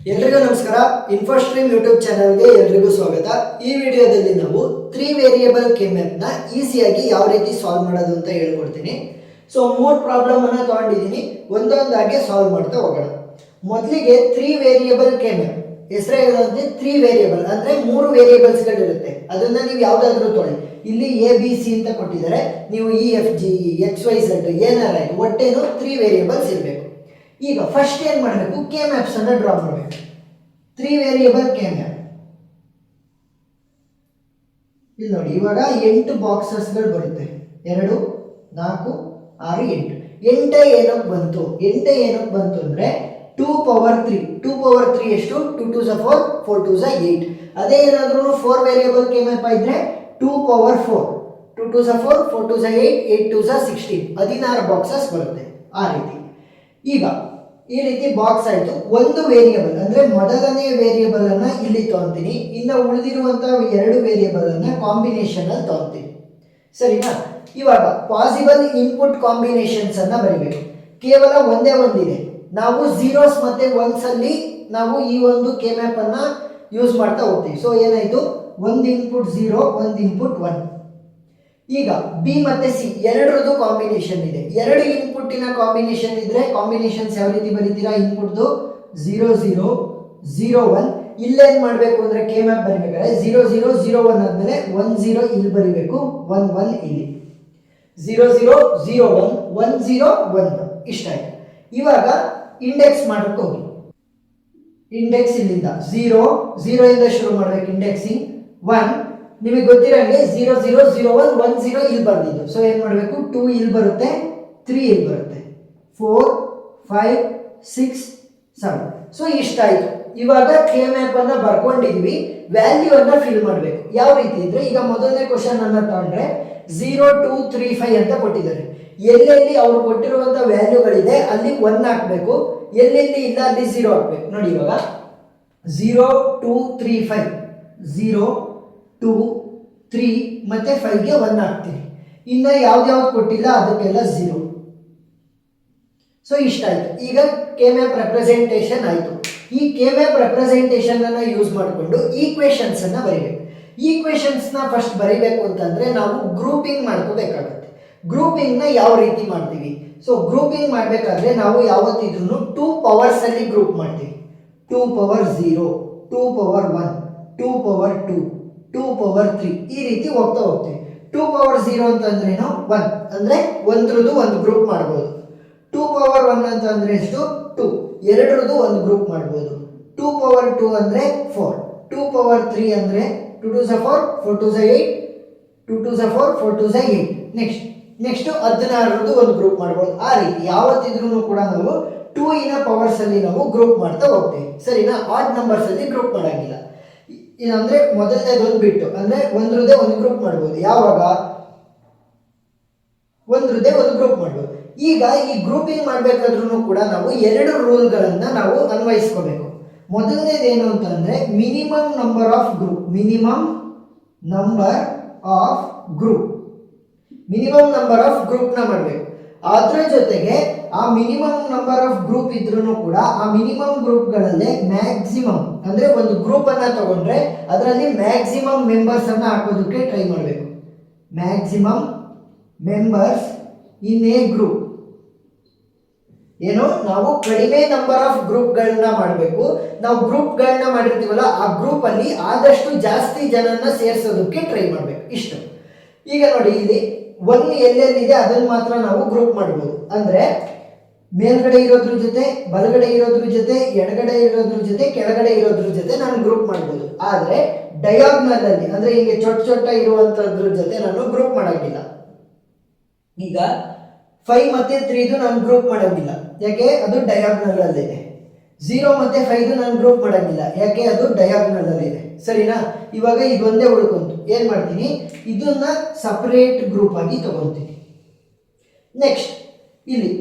ಎಲ್ರಿಗೂ ನಮಸ್ಕಾರ. ಇನ್ಫೋಸ್ಟ್ರೀಮ್ ಯೂಟ್ಯೂಬ್ ಚಾನಲ್ಗೆ ಎಲ್ರಿಗೂ ಸ್ವಾಗತ. ಈ ವಿಡಿಯೋದಲ್ಲಿ ನಾವು 3 ವೇರಿಯೇಬಲ್ ಕೆ-ಮ್ಯಾಪ್ನ ಈಸಿಯಾಗಿ ಯಾವ ರೀತಿ ಸಾಲ್ವ್ ಮಾಡೋದು ಅಂತ ಹೇಳ್ಕೊಡ್ತೀನಿ. ಸೊ 3 ಪ್ರಾಬ್ಲಮ್ ಅನ್ನ ತಗೊಂಡಿದ್ದೀನಿ, ಒಂದೊಂದಾಗಿ ಸಾಲ್ವ್ ಮಾಡ್ತಾ ಹೋಗೋಣ. ಮೊದಲಿಗೆ 3 ವೇರಿಯೇಬಲ್ ಕೆ-ಮ್ಯಾಪ್ ಹೆಸರೇನಂದ್ರೆ 3 ವೇರಿಯೇಬಲ್ ಅಂದ್ರೆ 3 ವೇರಿಯೇಬಲ್ಸ್ಗಳಿರುತ್ತೆ. ಅದನ್ನ ನೀವು ಯಾವುದಾದ್ರೂ ತೊಗೊಳ್ಳಿ. ಇಲ್ಲಿ ಎ ಬಿ ಸಿ ಅಂತ ಕೊಟ್ಟಿದ್ದಾರೆ, ನೀವು E F G X Y Z ಏನಾರ ಒಟ್ಟೇನು 3 ವೇರಿಯೇಬಲ್ಸ್ ಇರಬೇಕು. ಈಗ ಫಸ್ಟ್ ಏನು ಮಾಡಬೇಕು, ಕೆ ಮ್ಯಾಪ್ಸ್ ಅನ್ನು ಡ್ರಾ ಮಾಡಬೇಕು. 3 ವೇರಿಯೇಬಲ್ ಕೆ ಮ್ಯಾಪ್ ಇಲ್ಲಿ ನೋಡಿ. ಇವಾಗ 8 ಬಾಕ್ಸಸ್ಗಳು ಬರುತ್ತೆ, 2 4 6 8. 8 ಏನಕ್ಕೆ ಬಂತು? 8 ಏನಕ್ಕೆ ಬಂತು ಅಂದ್ರೆ 2 ಪವರ್ 3. 2 ಪವರ್ 3 ಎಷ್ಟು? 2 2 4 4 2 8. ಅದೇ ಏನಾದರೂ 4 ವೇರಿಯೇಬಲ್ ಕೆ ಮ್ಯಾಪ್ ಇದ್ರೆ 2 ಪವರ್ 4. 2 2 4 4 2 8 8 2 16. 16 ಬಾಕ್ಸಸ್ ಬರುತ್ತೆ ಆ ರೀತಿ. ಈಗ ಈ ರೀತಿ ಬಾಕ್ಸ್ ಆಯಿತು. ಒಂದು ವೇರಿಯೇಬಲ್ ಅಂದ್ರೆ ಮೊದಲನೇ ವೇರಿಯೇಬಲ್ ಅನ್ನ ಇಲ್ಲಿ ತಗೊಂತೀನಿ, ಇನ್ನು ಉಳಿದಿರುವಂತಹ 2 ವೇರಿಯೇಬಲ್ ಅನ್ನ ಕಾಂಬಿನೇಷನ್ ಅಲ್ಲಿ ತಗೊಂತೀನಿ. ಸರಿನಾ? ಇವಾಗ ಪಾಸಿಬಲ್ ಇನ್ಪುಟ್ ಕಾಂಬಿನೇಷನ್ಸ್ ಅನ್ನ ಬರಿಬೇಕು. ಕೇವಲ ಒಂದಿದೆ, ನಾವು ಝೀರೋಸ್ ಮತ್ತೆ ಒನ್ಸ್ ಅಲ್ಲಿ ನಾವು ಈ ಒಂದು ಕೆ ಮ್ಯಾಪ್ ಅನ್ನ ಯೂಸ್ ಮಾಡ್ತಾ ಹೋಗ್ತೀವಿ. ಸೊ ಏನಾಯ್ತು, ಒಂದು ಇನ್ಪುಟ್ 0, ಒಂದು ಇನ್ಪುಟ್ 1. ಈಗ ಬಿ ಮತ್ತೆ ಸಿ ಎರಡರದ್ದು ಕಾಂಬಿನೇಷನ್ ಇದೆ. 2 ಇನ್ಪುಟ್ಟಿನ ಕಾಂಬಿನೇಷನ್ ಇದ್ರೆ ಕಾಂಬಿನೇಷನ್ಸ್ ಯಾವ ರೀತಿ ಬರೀತೀರಾ? ಇನ್ಪುಟ್ದು 0 0 0 1. ಇಲ್ಲೇನ್ ಮಾಡಬೇಕು ಅಂದ್ರೆ ಕೆ ಮ್ಯಾಪ್ ಬರಿಬೇಕಾದ್ರೆ 0 0 0 1 ಆದ್ಮೇಲೆ 1 0 ಇಲ್ಲಿ ಬರಿಬೇಕು, 1 1 ಇಲ್ಲಿ. 0 0 0 1 1 0 1 1 ಇಷ್ಟ ಆಯ್ತು. ಇವಾಗ ಇಂಡೆಕ್ಸ್ ಮಾಡಕ್ಕೆ ಹೋಗಿ. ಇಂಡೆಕ್ಸ್ ಇಲ್ಲಿಂದ 0 0 ಇಂದ ಶುರು ಮಾಡ್ಬೇಕು. ಇಂಡೆಕ್ಸಿಂಗ್ 1 ನಿಮಗೆ ಗೊತ್ತಿರಂಗೆ 0 0 0 1 1 0 ಇಲ್ಲಿ ಬರ್ದಿದ್ದು. ಸೊ ಏನು ಮಾಡಬೇಕು, 2 ಇಲ್ಲಿ ಬರುತ್ತೆ, 3 ಇಲ್ಲಿ ಬರುತ್ತೆ, 4 5 6 7. ಸೊ ಇಷ್ಟ ಆಯ್ತು. ಇವಾಗ ಕೆ ಮ್ಯಾಪ್ ಅನ್ನ ಬರ್ಕೊಂಡಿದೀವಿ, ವ್ಯಾಲ್ಯೂ ಅನ್ನ ಫಿಲ್ ಮಾಡಬೇಕು. ಯಾವ ರೀತಿ ಇದ್ರೆ, ಈಗ ಮೊದಲನೇ ಕ್ವಶನ್ ಅನ್ನ ತಗೊಂಡ್ರೆ 0 2 3 5 ಅಂತ ಕೊಟ್ಟಿದ್ದಾರೆ. ಎಲ್ಲೆಲ್ಲಿ ಅವ್ರು ಕೊಟ್ಟಿರುವಂತ ವ್ಯಾಲ್ಯೂಗಳಿದೆ ಅಲ್ಲಿ 1 ಹಾಕಬೇಕು, ಎಲ್ಲೆಲ್ಲಿ ಇಲ್ಲ ಅಲ್ಲಿ 0 ಹಾಕಬೇಕು. ನೋಡಿ ಇವಾಗ 0 2 3 5 0 2 3 ಮತ್ತೆ 5ಗೆ 1 ಹಾಕ್ತೀನಿ. ಇನ್ನು ಯಾವ್ದು ಕೊಟ್ಟಿಲ್ಲ ಅದಕ್ಕೆಲ್ಲ 0. ಸೊ ಇಷ್ಟ ಆಯ್ತು. ಈಗ ಕೆ ಮ್ಯಾಪ್ ರೆಪ್ರೆಸೆಂಟೇಷನ್ ಆಯ್ತು. ಈ ಕೆ ಮ್ಯಾಪ್ ರೆಪ್ರೆಸೆಂಟೇಷನ್ ಅನ್ನ ಯೂಸ್ ಮಾಡಿಕೊಂಡು ಈಕ್ವೇಷನ್ಸ್ ಅನ್ನ ಬರಿಬೇಕು. ಈಕ್ವೇಷನ್ಸ್ ನ ಫಸ್ಟ್ ಬರಿಬೇಕು ಅಂತಂದ್ರೆ ನಾವು ಗ್ರೂಪಿಂಗ್ ಮಾಡ್ಕೋಬೇಕಾಗುತ್ತೆ. ಗ್ರೂಪಿಂಗ್ ನ ಯಾವ ರೀತಿ ಮಾಡ್ತೀವಿ? ಸೊ ಗ್ರೂಪಿಂಗ್ ಮಾಡ್ಬೇಕಾದ್ರೆ ನಾವು ಯಾವತ್ತಿದ್ರು 2 ಪವರ್ಸ್ ಅಲ್ಲಿ ಗ್ರೂಪ್ ಮಾಡ್ತೀವಿ. 2 ಪವರ್ 0 2 ಪವರ್ 1 2 ಪವರ್ 2 2 ಪವರ್ 3 ಈ ರೀತಿ ಹೋಗ್ತಾ ಹೋಗ್ತೀವಿ. 2 ಪವರ್ 0 ಅಂತಂದ್ರೆ 1 ಅಂದ್ರೆ ಒಂದ್ರದ್ದು ಒಂದು ಗ್ರೂಪ್ ಮಾಡ್ಬೋದು. 2 ಪವರ್ 1 ಅಂತ ಅಂದ್ರೆ ಎಷ್ಟು? 2. ಎರಡರದ್ದು ಒಂದು ಗ್ರೂಪ್ ಮಾಡ್ಬೋದು. 2 ಪವರ್ 2 ಅಂದ್ರೆ 4. 2 ಪವರ್ 3 ಅಂದ್ರೆ 2 2 4 4 2 8 2 2 4 4 2 8. ನೆಕ್ಸ್ಟ್ 16ರದ್ದು ಒಂದು ಗ್ರೂಪ್ ಮಾಡ್ಬೋದು. ಆ ರೀತಿ ಯಾವತ್ತಿದ್ರೂ ಕೂಡ ನಾವು 2 ಇನ ಪವರ್ಸ್ ಅಲ್ಲಿ ನಾವು ಗ್ರೂಪ್ ಮಾಡ್ತಾ ಹೋಗ್ತೀವಿ. ಸರಿನಾ? ಆಡ್ ನಂಬರ್ಸ್ ಅಲ್ಲಿ ಗ್ರೂಪ್ ಮಾಡಂಗಿಲ್ಲ. ಇದಂದ್ರೆ ಮೊದಲನೇದೊಂದು ಬಿಟ್ಟು ಅಂದ್ರೆ ಒಂದ್ರದ್ದೇ ಒಂದು ಗ್ರೂಪ್ ಮಾಡ್ಬೋದು. ಯಾವಾಗ? ಒಂದ್ರದ್ದೇ ಒಂದು ಗ್ರೂಪ್ ಮಾಡ್ಬೋದು. ಈಗ ಈ ಗ್ರೂಪಿಂಗ್ ಮಾಡ್ಬೇಕಾದ್ರೂ ಕೂಡ ನಾವು 2 ರೂಲ್ಗಳನ್ನ ನಾವು ಅನ್ವಯಿಸ್ಕೋಬೇಕು. ಮೊದಲನೇದೇನು ಅಂತಂದ್ರೆ minimum number of group. Minimum number of group ನ ಮಾಡಬೇಕು. ಅದ್ರ ಜೊತೆಗೆ ಆ ಮಿನಿಮಮ್ ನಂಬರ್ ಆಫ್ ಗ್ರೂಪ್ ಇದ್ರೂ ಕೂಡ ಆ ಮಿನಿಮಮ್ ಗ್ರೂಪ್ಗಳಲ್ಲೇ ಮ್ಯಾಕ್ಸಿಮಮ್ ಅಂದ್ರೆ ಒಂದು ಗ್ರೂಪ್ ಅನ್ನ ತಗೊಂಡ್ರೆ ಅದರಲ್ಲಿ ಮ್ಯಾಕ್ಸಿಮಮ್ ಮೆಂಬರ್ಸ್ ಅನ್ನ ಹಾಕೋದಕ್ಕೆ ಟ್ರೈ ಮಾಡಬೇಕು. Maximum members in a group. ಏನು, ನಾವು ಕಡಿಮೆ ನಂಬರ್ ಆಫ್ ಗ್ರೂಪ್ಗಳನ್ನ ಮಾಡಬೇಕು. ನಾವು ಗ್ರೂಪ್ಗಳನ್ನ ಮಾಡಿರ್ತೀವಲ್ಲ ಆ ಗ್ರೂಪ್ ಅಲ್ಲಿ ಆದಷ್ಟು ಜಾಸ್ತಿ ಜನನ ಸೇರಿಸೋದಕ್ಕೆ ಟ್ರೈ ಮಾಡಬೇಕು. ಇಷ್ಟು. ಈಗ ನೋಡಿ ಇಲ್ಲಿ 1 ಎಲ್ಲೆಲ್ಲಿದೆ ಅದನ್ನ ಮಾತ್ರ ನಾವು ಗ್ರೂಪ್ ಮಾಡ್ಬೋದು. ಅಂದ್ರೆ ಮೇಲ್ಗಡೆ ಇರೋದ್ರ ಜೊತೆ, ಬಲಗಡೆ ಇರೋದ್ರ ಜೊತೆ, ಎಡಗಡೆ ಇರೋದ್ರ ಜೊತೆ, ಕೆಳಗಡೆ ಇರೋದ್ರ ಜೊತೆ ನಾನು ಗ್ರೂಪ್ ಮಾಡ್ಬೋದು. ಆದ್ರೆ ಡಯಾಗ್ನಲ್ ಅಲ್ಲಿ ಅಂದ್ರೆ ಹಿಂಗೆ ಚೊಟ್ಟ ಇರುವಂತದ್ರ ಜೊತೆ ನಾನು ಗ್ರೂಪ್ ಮಾಡಂಗಿಲ್ಲ. ಈಗ 5 ಮತ್ತೆ 3 ನಾನು ಗ್ರೂಪ್ ಮಾಡಂಗಿಲ್ಲ, ಯಾಕೆ? ಅದು ಡಯಾಗ್ನಲ್ ಅಲ್ಲಿದೆ. 0 ಮತ್ತೆ 5 ನಾನು ಗ್ರೂಪ್ ಮಾಡಂಗಿಲ್ಲ, ಯಾಕೆ? ಅದು ಡಯಾಗ್ನಲ್ ಅಲ್ಲಿದೆ. ಸರಿನಾ? ಇವಾಗ ಇದೊಂದೇ ಉಳ್ಕೊಂತು. ಏನ್ ಮಾಡ್ತೀನಿ, ಇದನ್ನ ಸಪರೇಟ್ ಗ್ರೂಪ್ ಆಗಿ ತಗೊಂತೀನಿ. ನೆಕ್ಸ್ಟ್ ಇಲ್ಲಿ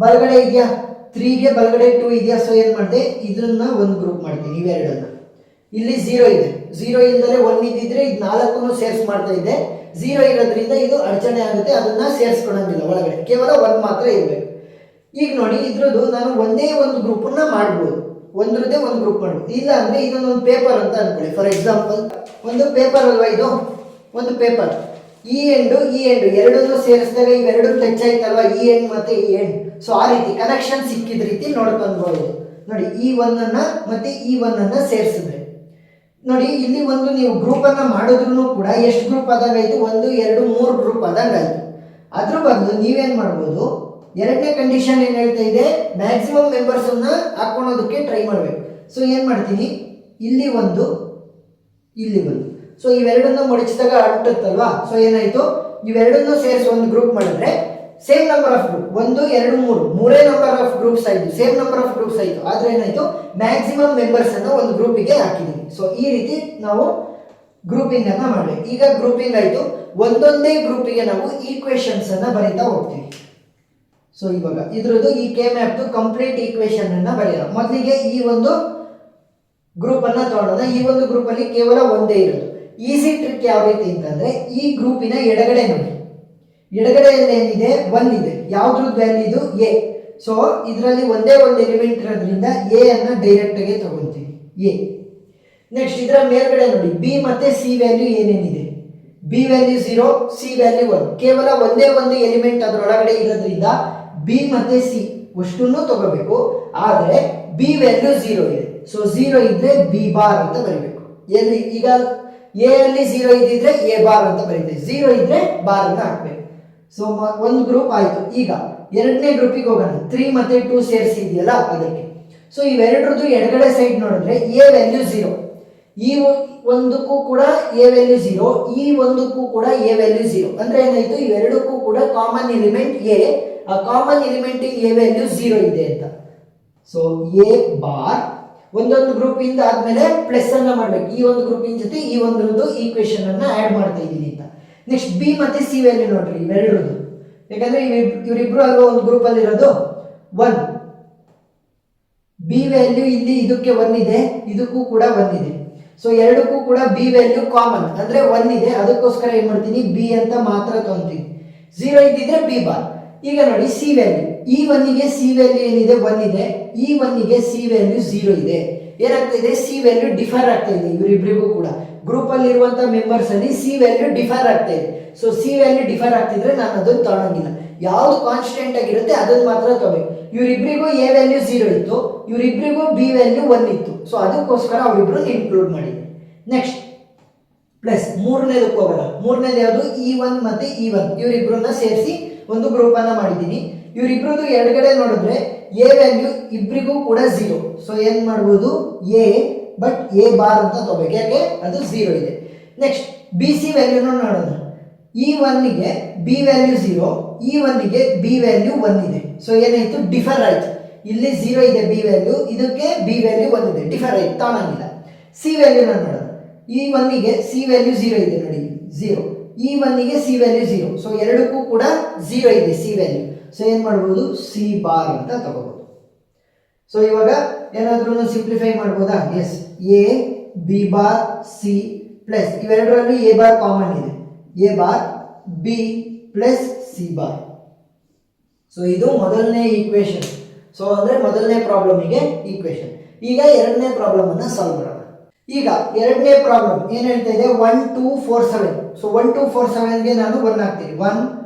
ಬಲಗಡೆ ಇದೆಯಾ, 3ಗೆ ಬಲಗಡೆ 2 ಇದೆಯಾ. ಸೊ ಏನ್ ಮಾಡಿದೆ, ಇದನ್ನ ಒಂದು ಗ್ರೂಪ್ ಮಾಡ್ತೀನಿ, ಇವೆರಡನ್ನ. ಇಲ್ಲಿ 0 ಇದೆ, 0 ಇಲ್ದಲೆ 1 ಇದ್ದಿದ್ರೆ ಇದು 4 ಸೇರ್ಸ್ ಮಾಡ್ತಾ ಇದ್ದೆ. 0 ಇರೋದ್ರಿಂದ ಇದು ಅಡಚಣೆ ಆಗುತ್ತೆ, ಅದನ್ನ ಸೇರಿಸ್ಕೊಳಂಗಿಲ್ಲ. ಒಳಗಡೆ ಕೇವಲ 1 ಮಾತ್ರ ಇರಬೇಕು. ಈಗ ನೋಡಿ ಇದ್ರದ್ದು ನಾನು ಒಂದೇ ಒಂದು ಗ್ರೂಪನ್ನ ಮಾಡ್ಬೋದು. ಒಂದ್ರದ್ದೇ ಒಂದು ಗ್ರೂಪ್ ಮಾಡ್ಬೋದು. ಇಲ್ಲ ಅಂದರೆ ಇದನ್ನೊಂದು ಪೇಪರ್ ಅಂತ ಅನ್ಕೊಳ್ಳಿ. ಫಾರ್ ಎಕ್ಸಾಂಪಲ್ ಒಂದು ಪೇಪರ್ ಅಲ್ವಾ ಇದು, ಒಂದು ಪೇಪರ್, ಈ ಎಂಡು ಎರಡನ್ನೂ ಸೇರಿಸಿದಾಗ ಇವೆರಡು ಟಚ್ ಆಯ್ತಲ್ವಾ, ಈ ಎಂಡ್ ಮತ್ತೆ ಈ ಎಂಡ್. ಸೊ ಆ ರೀತಿ ಕನೆಕ್ಷನ್ ಸಿಕ್ಕಿದ ರೀತಿ ನೋಡ್ಕೊಂಡ್ಬೋದು. ನೋಡಿ ಈ ಒಂದನ್ನು ಮತ್ತೆ ಈ ಒಂದನ್ನು ಸೇರಿಸಿದ್ರೆ ನೋಡಿ ಇಲ್ಲಿ ಒಂದು ನೀವು ಗ್ರೂಪನ್ನು ಮಾಡಿದ್ರು ಕೂಡ ಎಷ್ಟು ಗ್ರೂಪ್ ಆದಂಗಾಯ್ತು, 1 2 3 ಗ್ರೂಪ್ ಆದಂಗಾಯ್ತು. ಅದ್ರ ಬದಲು ನೀವೇನು ಮಾಡ್ಬೋದು, ಎರಡನೇ ಕಂಡೀಷನ್ ಏನು ಹೇಳ್ತಾ ಇದೆ, ಮ್ಯಾಕ್ಸಿಮಮ್ ಮೆಂಬರ್ಸನ್ನು ಹಾಕೊಳ್ಳೋದಕ್ಕೆ ಟ್ರೈ ಮಾಡಬೇಕು. ಸೊ ಏನು ಮಾಡ್ತೀನಿ, ಇಲ್ಲಿ ಒಂದು ಇಲ್ಲಿ ಒಂದು, ಸೊ ಇವೆರಡನ್ನು ಮಡಚಿದಾಗ ಅಂಟುತ್ತಲ್ವಾ. ಸೊ ಏನಾಯಿತು, ಇವೆರಡನ್ನು ಸೇರಿಸಿ ಒಂದು ಗ್ರೂಪ್ ಮಾಡಿದ್ರೆ ಸೇಮ್ ನಂಬರ್ ಆಫ್ ಗ್ರೂಪ್, 1 2 3 ಮೂರೇ ನಂಬರ್ ಆಫ್ ಗ್ರೂಪ್ಸ್ ಆಯಿತು, ಸೇಮ್ ನಂಬರ್ ಆಫ್ ಗ್ರೂಪ್ಸ್ ಆಯಿತು. ಆದರೆ ಏನಾಯಿತು, ಮ್ಯಾಕ್ಸಿಮಮ್ ಮೆಂಬರ್ಸನ್ನು ಒಂದು ಗ್ರೂಪಿಗೆ ಹಾಕಿದ್ದೀನಿ. ಸೊ ಈ ರೀತಿ ನಾವು ಗ್ರೂಪಿಂಗನ್ನು ಮಾಡಬೇಕು. ಈಗ ಗ್ರೂಪಿಂಗ್ ಆಯಿತು, ಒಂದೊಂದೇ ಗ್ರೂಪಿಗೆ ನಾವು ಈಕ್ವೇಷನ್ಸನ್ನು ಬರೀತಾ ಹೋಗ್ತೀವಿ. ಸೊ ಇವಾಗ ಇದ್ರದ್ದು ಈ ಕೆ ಮ್ಯಾಪ್ದು ಕಂಪ್ಲೀಟ್ ಈಕ್ವೇಷನ್ ಅನ್ನು ಬರೆಯೋಣ. ಮೊದಲಿಗೆ ಈ ಒಂದು ಗ್ರೂಪನ್ನು ತಗೊಳ್ಳೋಣ. ಈ ಒಂದು ಗ್ರೂಪಲ್ಲಿ ಕೇವಲ ಒಂದೇ ಇರೋದು. ಈಸಿ ಟ್ರಿಕ್ ಯಾವ ರೀತಿ ಅಂತಂದರೆ, ಈ ಗ್ರೂಪಿನ ಎಡಗಡೆ ನೋಡಿ, ಎಡಗಡೆಯಲ್ಲಿ ಏನಿದೆ, 1 ಇದೆ. ಯಾವ್ದ್ರದ್ದು ವ್ಯಾಲ್ಯೂ ಇದು, ಎ. ಸೊ ಇದರಲ್ಲಿ ಒಂದೇ ಒಂದು ಎಲಿಮೆಂಟ್ ಇರೋದ್ರಿಂದ ಎ ಅನ್ನು ಡೈರೆಕ್ಟಾಗಿ ತಗೊಳ್ತೀವಿ, ಎ. ನೆಕ್ಸ್ಟ್ ಇದರ ಮೇಲ್ಗಡೆ ನೋಡಿ, ಬಿ ಮತ್ತೆ ಸಿ ವ್ಯಾಲ್ಯೂ ಏನೇನಿದೆ, ಬಿ ವ್ಯಾಲ್ಯೂ 0, ಸಿ ವ್ಯಾಲ್ಯೂ 1. ಕೇವಲ ಒಂದೇ ಒಂದು ಎಲಿಮೆಂಟ್ ಅದರೊಳಗಡೆ ಇರೋದ್ರಿಂದ ಬಿ ಮತ್ತೆ ಸಿ ಅಷ್ಟನ್ನು ತಗೋಬೇಕು. ಆದರೆ ಬಿ ವ್ಯಾಲ್ಯೂ 0 ಇದೆ. ಸೊ 0 ಇದ್ರೆ ಬಿ ಬಾರ್ ಅಂತ ಬರೀಬೇಕು. ಎಲ್ಲಿ ಈಗ ಎ ಅಲ್ಲಿ 0 ಇದ್ದಿದ್ರೆ ಎ ಬಾರ್ ಅಂತ ಬರೀತೇವೆ, 0 ಇದ್ರೆ ಬಾರ್ ಅನ್ನು ಹಾಕ್ಬೇಕು. ಸೊ ಒಂದು ಗ್ರೂಪ್ ಆಯಿತು. ಈಗ ಎರಡನೇ ಗ್ರೂಪಿಗೆ ಹೋಗೋಣ. 3 ಮತ್ತೆ 2 ಸೇರಿಸಿ ಇದೆಯಲ್ಲ ಅದಕ್ಕೆ. ಸೊ ಇವೆರಡರದ್ದು ಎಡಗಡೆ ಸೈಡ್ ನೋಡಿದ್ರೆ ಎ ವ್ಯಾಲ್ಯೂ 0, ಈ ಒಂದಕ್ಕೂ ಕೂಡ ಎ ವ್ಯಾಲ್ಯೂ 0, ಈ ಒಂದಕ್ಕೂ ಕೂಡ ಎ ವ್ಯಾಲ್ಯೂ 0. ಅಂದ್ರೆ ಏನಾಯ್ತು, ಇವೆರಡಕ್ಕೂ ಕೂಡ ಕಾಮನ್ ಎಲಿಮೆಂಟ್ ಎ, ಆ ಕಾಮನ್ ಎಲಿಮೆಂಟ್ ಎ ವ್ಯಾಲ್ಯೂ 0 ಇದೆ ಅಂತ. ಸೊ ಎ ಬಾರ್ ಒಂದೊಂದು ಗ್ರೂಪ್ ಇಂದ ಆದ್ಮೇಲೆ ಪ್ಲಸ್ ಅನ್ನ ಮಾಡ್ಬೇಕು. ಈ ಒಂದು ಗ್ರೂಪಿನ ಜೊತೆ ಈ ಒಂದ್ರದ್ದು ಈಕ್ವೇಷನ್ ಅನ್ನ ಆಡ್ ಮಾಡ್ತಾ ಇದ್ದೀನಿ ಅಂತ. ನೆಕ್ಸ್ಟ್ ಬಿ ಮತ್ತೆ ಸಿ ವ್ಯಾಲ್ಯೂ ನೋಡ್ರಿ ಇವೆರಡರದ್ದು, ಯಾಕಂದ್ರೆ ಇವರಿಬ್ರು ಅಲ್ವಾ ಒಂದು ಗ್ರೂಪ್ ಅಲ್ಲಿ ಇರೋದು. 1 ಬಿ ವ್ಯಾಲ್ಯೂ ಇಲ್ಲಿ ಇದಕ್ಕೆ 1 ಇದೆ, ಇದಕ್ಕೂ ಕೂಡ 1 ಇದೆ. ಸೊ ಎರಡಕ್ಕೂ ಕೂಡ ಬಿ ವ್ಯಾಲ್ಯೂ ಕಾಮನ್ ಅಂದ್ರೆ 1 ಇದೆ. ಅದಕ್ಕೋಸ್ಕರ ಏನ್ ಮಾಡ್ತೀನಿ, ಬಿ ಅಂತ ಮಾತ್ರ ತಗೊಂತೀನಿ. 0 ಇದ್ದಿದ್ರೆ ಬಿ ಬಾರ್. ಈಗ ನೋಡಿ ಸಿ ವ್ಯಾಲ್ಯೂ, ಈ 1ಗೆ ಸಿ ವ್ಯಾಲ್ಯೂ ಏನಿದೆ 1 ಇದೆ, ಈ 1ಗೆ ಸಿ ವ್ಯಾಲ್ಯೂ 0 ಇದೆ. ಏನಾಗ್ತಾ ಇದೆ, ಸಿ ವ್ಯಾಲ್ಯೂ ಡಿಫರ್ ಆಗ್ತಾ ಇದೆ. ಇವರಿಬ್ಬರಿಗೂ ಕೂಡ ಗ್ರೂಪ್ ಅಲ್ಲಿ ಇರುವಂತಹ ಮೆಂಬರ್ಸ್ ಅಲ್ಲಿ ಸಿ ವ್ಯಾಲ್ಯೂ ಡಿಫರ್ ಆಗ್ತಾ ಇದೆ. ಸೊ ಸಿ ವ್ಯಾಲ್ಯೂ ಡಿಫರ್ ಆಗ್ತಿದ್ರೆ ನಾನು ಅದನ್ನು ತಗೊಳಂಗಿಲ್ಲ. ಯಾವ್ದು ಕಾನ್ಸ್ಟೆಂಟ್ ಆಗಿರುತ್ತೆ ಅದನ್ನ ಮಾತ್ರ ತಗೋಬೇಕು. ಇವರಿಬ್ಬರಿಗೂ ಎ ವ್ಯಾಲ್ಯೂ 0 ಇತ್ತು, ಇವರಿಬ್ಬರಿಗೂ ಬಿ ವ್ಯಾಲ್ಯೂ 1 ಇತ್ತು. ಸೊ ಅದಕ್ಕೋಸ್ಕರ ಅವರಿಬ್ರು ಇನ್ಕ್ಲೂಡ್ ಮಾಡಿದೆ. ನೆಕ್ಸ್ಟ್ ಪ್ಲಸ್ ಮೂರನೇದಕ್ಕೆ ಹೋಗೋಣ. ಮೂರನೇದು ಯಾವುದು, E1 ಮತ್ತೆ E1 ಇವರಿಬ್ಬರನ್ನ ಸೇರಿಸಿ ಒಂದು ಗ್ರೂಪ್ ಅನ್ನ ಮಾಡಿದ್ದೀನಿ. ಇವರಿಬ್ರದ್ದು ಎಡಗಡೆ ನೋಡಿದ್ರೆ ಎ ವ್ಯಾಲ್ಯೂ ಇಬ್ಬರಿಗೂ ಕೂಡ 0. ಸೊ ಏನ್ ಮಾಡ್ಬೋದು, ಎ ಬಟ್ ಎ ಬಾರ್ ಅಂತ ತಗೋಬೇಕು, ಯಾಕೆ ಅದು 0 ಇದೆ. ನೆಕ್ಸ್ಟ್ ಬಿ ಸಿ ವ್ಯಾಲ್ಯೂನ ನೋಡೋಣ. E1ಗೆ ಬಿ ವ್ಯಾಲ್ಯೂ 0, E1ಗೆ ಬಿ ವ್ಯಾಲ್ಯೂ 1 ಇದೆ. ಸೊ ಏನಾಯ್ತು, ಡಿಫರ್ ಆಯ್ತು. ಇಲ್ಲಿ 0 ಇದೆ ಬಿ ವ್ಯಾಲ್ಯೂ, ಇದಕ್ಕೆ ಬಿ ವ್ಯಾಲ್ಯೂ 1 ಇದೆ, ಡಿಫರ್ ಆಯ್ತು, ತಗೊಳಂಗಿಲ್ಲ. ಸಿ ವ್ಯಾಲ್ಯೂನ ನೋಡೋಣ. E1ಗೆ ಸಿ ವ್ಯಾಲ್ಯೂ 0 ಇದೆ ನೋಡಿ, 0. E1ಗೆ ಸಿ ವ್ಯಾಲ್ಯೂ 0. ಸೊ ಎರಡಕ್ಕೂ ಕೂಡ 0 ಇದೆ ಸಿ ವ್ಯಾಲ್ಯೂ. ಸೊ ಏನ್ ಮಾಡ್ಬೋದು, ಸಿ ಬಾರ್ ಅಂತ ತಗೋಬಹುದು. ಸೊ ಇವಾಗ ಏನಾದ್ರೂ ಸಿಂಪ್ಲಿಫೈ ಮಾಡ್ಬೋದಾ, yes. A B bar C plus ಇವೆರಡರಲ್ಲಿ ಎ ಬಾರ್ ಕಾಮನ್ ಇದೆ, A bar B plus C bar. So ಇದು ಮೊದಲನೇ ಈಕ್ವೇಶನ್. ಸೊ ಅಂದ್ರೆ ಮೊದಲನೇ ಪ್ರಾಬ್ಲಮಿಗೆ ಈಕ್ವೇಶನ್. ಈಗ ಎರಡನೇ ಪ್ರಾಬ್ಲಮ್ ಅನ್ನ ಸಾಲ್ವ್ ಮಾಡೋಣ. ಈಗ ಎರಡನೇ ಪ್ರಾಬ್ಲಮ್ ಏನ್ ಹೇಳ್ತಾ ಇದೆ, 1 2 4 7. ಸೊ 1 2 4 7ಗೆ ನಾನು 1 ಹಾಕ್ತೀನಿ, 1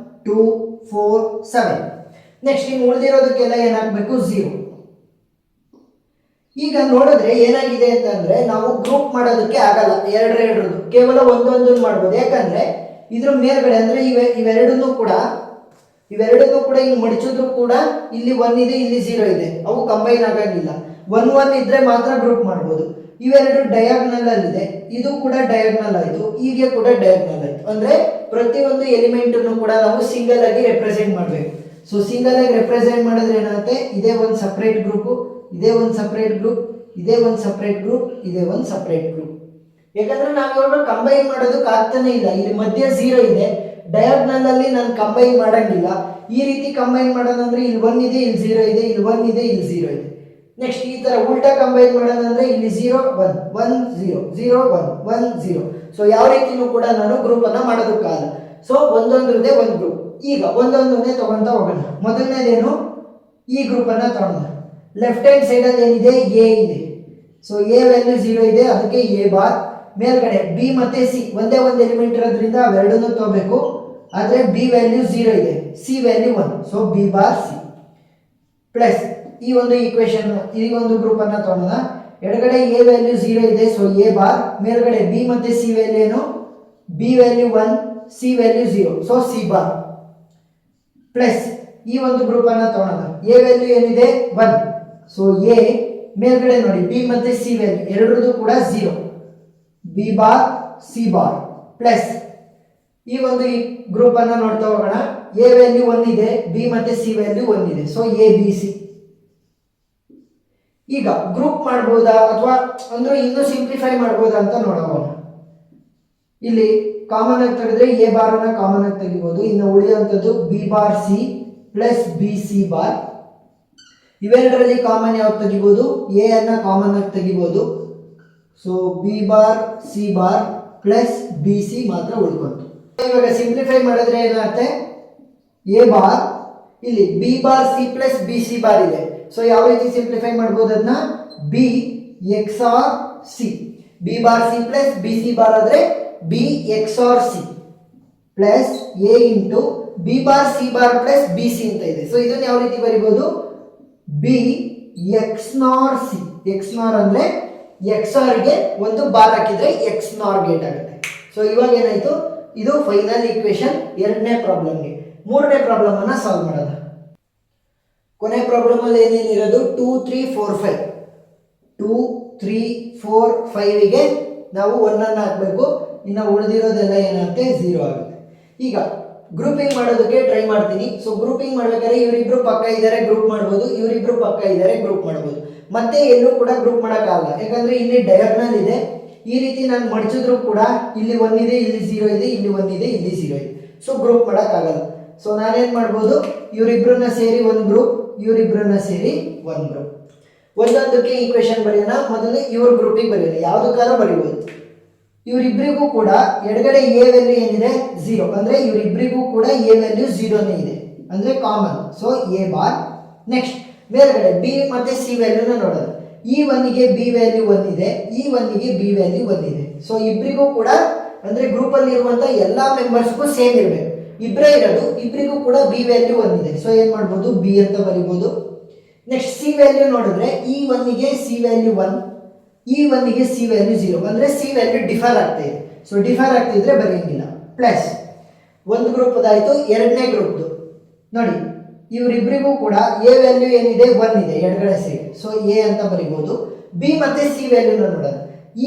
2 4 7. ನೆಕ್ಸ್ಟ್ ಇನ್ನು ಉಳಿದಿರೋದಕ್ಕೆಲ್ಲ ಏನಾಗಬೇಕು, 0. ಈಗ ನೋಡಿದ್ರೆ ಏನಾಗಿದೆ ಅಂತಂದ್ರೆ ನಾವು ಗ್ರೂಪ್ ಮಾಡೋದಕ್ಕೆ ಆಗಲ್ಲ, ಎರಡರದ್ದು ಕೇವಲ ಒಂದೊಂದನ್ನು ಮಾಡ್ಬೋದು. ಯಾಕಂದ್ರೆ ಇದ್ರ ಮೇಲ್ಗಡೆ ಅಂದ್ರೆ ಇವೆರಡನ್ನೂ ಕೂಡ ಹಿಂಗ್ ಮಡಿಸಿದ್ರು ಕೂಡ ಇಲ್ಲಿ 1 ಇದೆ, ಇಲ್ಲಿ 0 ಇದೆ, ಅವು ಕಂಬೈನ್ ಆಗಂಗಿಲ್ಲ. 1 1 ಇದ್ರೆ ಮಾತ್ರ ಗ್ರೂಪ್ ಮಾಡ್ಬೋದು. ಇವೆರಡು ಡಯಾಗ್ನಲ್ ಅಲ್ಲಿದೆ, ಇದು ಕೂಡ ಡಯಾಗ್ನಲ್ ಆಯ್ತು, ಹೀಗೆ ಕೂಡ ಡಯಾಗ್ನಲ್ ಆಯ್ತು. ಅಂದ್ರೆ ಪ್ರತಿಯೊಂದು ಎಲಿಮೆಂಟ್ ಅನ್ನು ಕೂಡ ನಾವು ಸಿಂಗಲ್ ಆಗಿ ರೆಪ್ರೆಸೆಂಟ್ ಮಾಡಬೇಕು. ಸೊ ಸಿಂಗಲ್ ಆಗಿ ರೆಪ್ರೆಸೆಂಟ್ ಮಾಡಿದ್ರೆ ಏನಾಗುತ್ತೆ, ಇದೇ ಒಂದು ಸಪರೇಟ್ ಗ್ರೂಪ್, ಇದೇ ಒಂದು ಸಪರೇಟ್ ಗ್ರೂಪ್, ಇದೇ ಒಂದು ಸಪರೇಟ್ ಗ್ರೂಪ್, ಇದೇ ಒಂದು ಸಪರೇಟ್ ಗ್ರೂಪ್. ಯಾಕಂದ್ರೆ ನಾವು ಕಂಬೈನ್ ಮಾಡೋದಕ್ಕೆ ಆಗ್ತಾನೆ ಇಲ್ಲ. ಇಲ್ಲಿ ಮಧ್ಯ 0 ಇದೆ, ಡಯಾಗ್ನಲ್ ಅಲ್ಲಿ ನಾನು ಕಂಬೈನ್ ಮಾಡಂಗಿಲ್ಲ. ಈ ರೀತಿ ಕಂಬೈನ್ ಮಾಡೋದಂದ್ರೆ ಇಲ್ಲಿ 1 ಇದೆ, ಇಲ್ಲಿ 0 ಇದೆ, ಇಲ್ಲಿ 1 ಇದೆ, ಇಲ್ಲಿ 0 ಇದೆ. ನೆಕ್ಸ್ಟ್ ಈ ತರ ಉಲ್ಟಾ ಕಂಬೈನ್ ಮಾಡೋದಂದ್ರೆ ಇಲ್ಲಿ 0 1 1 0 0 1 1 0. ಸೊ ಯಾವ ರೀತಿನೂ ಕೂಡ ನಾನು ಗ್ರೂಪ್ ಅನ್ನ ಮಾಡೋದಕ್ಕಾಗಲ್ಲ. ಸೊ ಒಂದೊಂದ್ರದೇ ಒಂದು ಗ್ರೂಪ್. ಈಗ ಒಂದೊಂದನ್ನೇ ತಗೊಂತ ಹೋಗೋಣ. ಮೊದಲನೇದೇನು, ಈ ಗ್ರೂಪ್ ಅನ್ನ ತಗೊಳ್ಳೋಣ. ಲೆಫ್ಟ್ ಹ್ಯಾಂಡ್ ಸೈಡಲ್ಲಿ ಏನಿದೆ ಎ ಇದೆ, ಸೊ ಎ ವ್ಯಾಲ್ಯೂ 0 ಇದೆ, ಅದಕ್ಕೆ ಎ ಬಾರ್. ಮೇಲ್ಗಡೆ ಬಿ ಮತ್ತೆ ಸಿ ಒಂದೇ ಒಂದು ಎಲಿಮೆಂಟ್ ಇರೋದ್ರಿಂದ ಅವೆರಡನ್ನೂ ತಗೋಬೇಕು, ಆದರೆ ಬಿ ವ್ಯಾಲ್ಯೂ 0 ಇದೆ, C value 1, so B bar C plus ಈ ಒಂದು ಈಕ್ವೇಶನ್, ಈ ಒಂದು ಗ್ರೂಪ್ ಅನ್ನ ತಗೊಳ್ಳೋಣ. ಎಡಗಡೆ ಎ ವ್ಯಾಲ್ಯೂ 0 ಇದೆ, ಸೊ ಎ ಬಾರ್. ಮೇಲ್ಗಡೆ ಬಿ ಮತ್ತೆ ಸಿ ವ್ಯಾಲ್ಯೂ ಏನು, B value 1, C value 0, so C bar plus ಈ ಒಂದು ಗ್ರೂಪ್ ಅನ್ನ ತಗೊಳ್ಳೋಣ. ಎ ವ್ಯಾಲ್ಯೂ ಏನಿದೆ 1, ಸೊ ಎ. ಮೇಲ್ಗಡೆ ನೋಡಿ ಬಿ ಮತ್ತೆ ಸಿ ವ್ಯಾಲ್ಯೂ ಎರಡರದು ಕೂಡ 0, B bar C bar plus ಈ ಒಂದು ಗ್ರೂಪ್ ಅನ್ನ ನೋಡ್ತಾ ಹೋಗೋಣ. ಎ ವ್ಯಾಲ್ಯೂ 1 ಇದೆ, ಬಿ ಮತ್ತೆ ಸಿ ವ್ಯಾಲ್ಯೂ 1 ಇದೆ, ಸೊ ಎ ಬಿ ಸಿ. ಈಗ ಗ್ರೂಪ್ ಮಾಡಬಹುದಾ ಅಥವಾ ಅಂದ್ರೆ ಇನ್ನೂ ಸಿಂಪ್ಲಿಫೈ ಮಾಡಬಹುದಾ ಅಂತ ನೋಡೋಣ. ಇಲ್ಲಿ ಕಾಮನ್ ಆಗಿ ತೆಗೆದ್ರೆ ಎ ಬಾರ್ ಅನ್ನ ಕಾಮನ್ ಆಗಿ ತೆಗಿಬಹುದು. ಇನ್ನು ಉಳಿಯುವಂಥದ್ದು B bar C plus B C bar. ಇವೆರಡರಲ್ಲಿ ಕಾಮನ್ ಯಾವ್ದು ತೆಗಿಬಹುದು, ಎ ಅನ್ನ ಕಾಮನ್ ಆಗಿ ತೆಗಿಬಹುದು, so B bar C bar plus B C ಮಾತ್ರ ಉಳ್ಕೊಂತು. ಇವಾಗ ಸಿಂಪ್ಲಿಫೈ ಮಾಡಿದ್ರೆ ಏನಾಗುತ್ತೆ, ಎ ಬಾರ್ ಇಲ್ಲಿ B bar C plus B C bar ಇದೆ, ಸೊ ಯಾವ ರೀತಿ ಸಿಂಪ್ಲಿಫೈ ಮಾಡಬಹುದು ಅದನ್ನ, B XOR C, B bar C plus B C bar ಆದ್ರೆ B XOR C plus A into B bar C bar plus B C ಅಂತ ಇದೆ. So ಇದನ್ನ ಯಾವ ರೀತಿ ಬರೀಬಹುದು, ಬಿ ಎಕ್ಸ್ ನಾರ್ ಸಿ. ಎಕ್ಸ್ ನಾರ್ ಅಂದ್ರೆ ಎಕ್ಸ್ ಆರ್ ಗೆ ಒಂದು ಬಾರ್ ಹಾಕಿದ್ರೆ ಎಕ್ಸ್ ನಾರ್ ಗೇಟ್ ಆಗುತ್ತೆ. ಸೊ ಇವಾಗ ಏನಾಯ್ತು, ಇದು ಫೈನಲ್ ಈಕ್ವೇಶನ್ ಎರಡನೇ ಪ್ರಾಬ್ಲಮ್ಗೆ. ಮೂರನೇ ಪ್ರಾಬ್ಲಮ್ ಅನ್ನ ಸಾಲ್ವ್ ಮಾಡೋಣ. ಕೊನೆ ಪ್ರಾಬ್ಲಮ್ ಅಲ್ಲಿ ಏನೇನಿರೋದು 2 3 4 5 2 3 4 5 ಗೆ ನಾವು 1 ಅನ್ನು ಹಾಕಬೇಕು, ಇನ್ನು ಉಳಿದಿರೋದೆಲ್ಲ ಏನಾಗುತ್ತೆ 0 ಆಗುತ್ತೆ. ಈಗ ಗ್ರೂಪಿಂಗ್ ಮಾಡೋದಕ್ಕೆ ಟ್ರೈ ಮಾಡ್ತೀನಿ. ಸೊ ಗ್ರೂಪಿಂಗ್ ಮಾಡ್ಬೇಕಾದ್ರೆ ಇವರಿಬ್ರು ಪಕ್ಕ ಇದ್ದಾರೆ ಗ್ರೂಪ್ ಮಾಡ್ಬೋದು, ಇವರಿಬ್ರು ಪಕ್ಕ ಇದ್ದಾರೆ ಗ್ರೂಪ್ ಮಾಡ್ಬೋದು. ಮತ್ತೆ ಎಲ್ಲೂ ಕೂಡ ಗ್ರೂಪ್ ಮಾಡೋಕ್ಕಾಗಲ್ಲ, ಯಾಕಂದ್ರೆ ಇಲ್ಲಿ ಡಯಾಗ್ನಲ್ ಇದೆ. ಈ ರೀತಿ ನಾನು ಮಡಚಿದ್ರು ಕೂಡ ಇಲ್ಲಿ 1 ಇದೆ, ಇಲ್ಲಿ 0 ಇದೆ, ಇಲ್ಲಿ 1 ಇದೆ, ಇಲ್ಲಿ 0 ಇದೆ, ಸೊ ಗ್ರೂಪ್ ಮಾಡೋಕ್ಕಾಗಲ್ಲ. ಸೊ ನಾನೇನ್ ಮಾಡ್ಬೋದು, ಇವರಿಬ್ರನ್ನ ಸೇರಿ ಒಂದು ಗ್ರೂಪ್, ಇವರಿಬ್ರನ್ನ ಸೇರಿ ಒಂದು ಗ್ರೂಪ್. ಒಂದೊಂದಕ್ಕೆ ಈಕ್ವೇಶನ್ ಬರೆಯೋಣ. ಮೊದಲು ಇವ್ರ ಗ್ರೂಪಿಗೆ ಬರೆಯೋಣ, ಯಾವ್ದಕ್ಕಾದ್ರೂ ಬರೀಬಹುದು. ಇವರಿಬ್ಬರಿಗೂ ಕೂಡ ಎಡಗಡೆ ಎ ವ್ಯಾಲ್ಯೂ ಏನಿದೆ 0, ಅಂದ್ರೆ ಇವರಿಬ್ಬರಿಗೂ ಕೂಡ ಎ ವ್ಯಾಲ್ಯೂ 0ನೇ ಇದೆ, ಅಂದ್ರೆ common, so A bar. Next ಮೇಲ್ಗಡೆ ಬಿ ಮತ್ತೆ ಸಿ ವ್ಯಾಲ್ಯೂನ ನೋಡೋಣ. ಈ 1 ಗೆ ಬಿ ವ್ಯಾಲ್ಯೂ 1 ಇದೆ, ಈ 1 ಗೆ ಬಿ ವ್ಯಾಲ್ಯೂ 1 ಇದೆ, ಸೊ ಇಬ್ಬರಿಗೂ ಕೂಡ ಅಂದ್ರೆ ಗ್ರೂಪ್ ಅಲ್ಲಿ ಇರುವಂತ ಎಲ್ಲಾ ಮೆಂಬರ್ಸ್ಗೂ ಸೇಮ್ ಇರಬೇಕು. ಇಬ್ಬರೇ ಇರೋದು, ಇಬ್ಬರಿಗೂ ಕೂಡ ಬಿ ವ್ಯಾಲ್ಯೂ 1 ಇದೆ, ಸೊ ಏನ್ ಮಾಡ್ಬೋದು, ಬಿ ಅಂತ ಬರೀಬಹುದು. ನೆಕ್ಸ್ಟ್ ಸಿ ವ್ಯಾಲ್ಯೂ ನೋಡಿದ್ರೆ ಈ 1 ಗೆ ಸಿ ವ್ಯಾಲ್ಯೂ 1, ಈ 1 ಗೆ ಸಿ ವ್ಯಾಲ್ಯೂ 0, ಅಂದ್ರೆ ಸಿ ವ್ಯಾಲ್ಯೂ ಡಿಫರ್ ಆಗ್ತಾ ಇದೆ, ಸೊ ಡಿಫರ್ ಆಗ್ತಿದ್ರೆ ಬರೆಯಂಗಿಲ್ಲ. ಪ್ಲಸ್ ಒಂದು ಗ್ರೂಪ್ ಅದಾಯ್ತು. ಎರಡನೇ ಗ್ರೂಪ್ದು ನೋಡಿ, ಇವರಿಬ್ಬರಿಗೂ ಕೂಡ ಎ ವ್ಯಾಲ್ಯೂ ಏನಿದೆ 1 ಇದೆ ಎಡಗಡೆ ಸೈಡ್, ಸೊ ಎ ಅಂತ ಬರೀಬಹುದು. ಬಿ ಮತ್ತೆ ಸಿ ವ್ಯಾಲ್ಯೂನ ನೋಡೋಣ.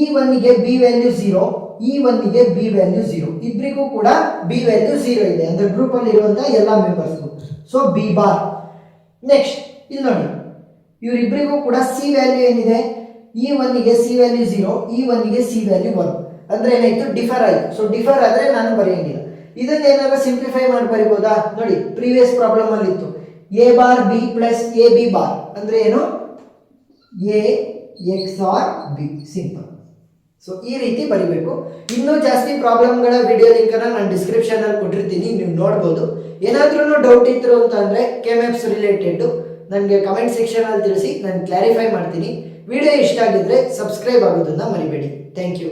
ಈ 1 ಗೆ ಬಿ ವ್ಯಾಲ್ಯೂ 0, ಈ 1 ಗೆ ಬಿ ವ್ಯಾಲ್ಯೂ 0, ಇಬ್ಬರಿಗೂ ಕೂಡ ಬಿ ವ್ಯಾಲ್ಯೂ 0 ಇದೆ, ಅಂದ್ರೆ ಗ್ರೂಪ್ ಅಲ್ಲಿ ಇರುವಂತ ಎಲ್ಲಾ ಮೆಂಬರ್ಸ್ಗೂ, ಸೊ ಬಿ ಬಾರ್. ನೆಕ್ಸ್ಟ್ ಇಲ್ಲಿ ನೋಡಿ, ಇವರಿಬ್ಬರಿಗೂ ಕೂಡ ಸಿ ವ್ಯಾಲ್ಯೂ ಏನಿದೆ, ಈ 1 ಗೆ ಸಿ ವ್ಯಾಲ್ಯೂ 0, ಈ 1 ಗೆ ಸಿ ವ್ಯಾಲ್ಯೂ 1, ಅಂದ್ರೆ ಏನಾಯ್ತು, ಡಿಫರ್ ಆಯ್ತು. ಸೊ ಡಿಫರ್ ಆದ್ರೆ ನಾನು ಬರೆಯಂಗಿಲ್ಲ. ಇದನ್ನ ಏನಾದ್ರು ಸಿಂಪ್ಲಿಫೈ ಮಾಡಿ ಬರಿಬಹುದಾ ನೋಡಿ, ಪ್ರೀವಿಯಸ್ ಪ್ರಾಬ್ಲಮ್ ಅಲ್ಲಿ ಇತ್ತು A bar B plus A B bar ಅಂದ್ರೆ ಏನು, A XOR B, simple. So ಈ ರೀತಿ ಬರಿಬೇಕು. ಇನ್ನೂ ಜಾಸ್ತಿ ಪ್ರಾಬ್ಲಮ್ಗಳ ವಿಡಿಯೋ ಲಿಂಕ್ ಅನ್ನ ನಾನು ಡಿಸ್ಕ್ರಿಪ್ಷನ್ ಅಲ್ಲಿ ಕೊಟ್ಟಿರ್ತೀನಿ, ನೀವು ನೋಡ್ಬೋದು. ಏನಾದ್ರೂ ಡೌಟ್ ಇತ್ತು ಅಂತ ಅಂದ್ರೆ ಕೆಮ್ಯಾಪ್ಸ್ ರಿಲೇಟೆಡ್ ನನಗೆ ಕಮೆಂಟ್ ಸೆಕ್ಷನ್ ಅಲ್ಲಿ ತಿಳಿಸಿ, ನಾನು ಕ್ಲಾರಿಫೈ ಮಾಡ್ತೀನಿ. ವಿಡಿಯೋ ಇಷ್ಟ ಆಗಿದ್ರೆ ಸಬ್ಸ್ಕ್ರೈಬ್ ಆಗೋದನ್ನ ಮರಿಬೇಡಿ. Thank you.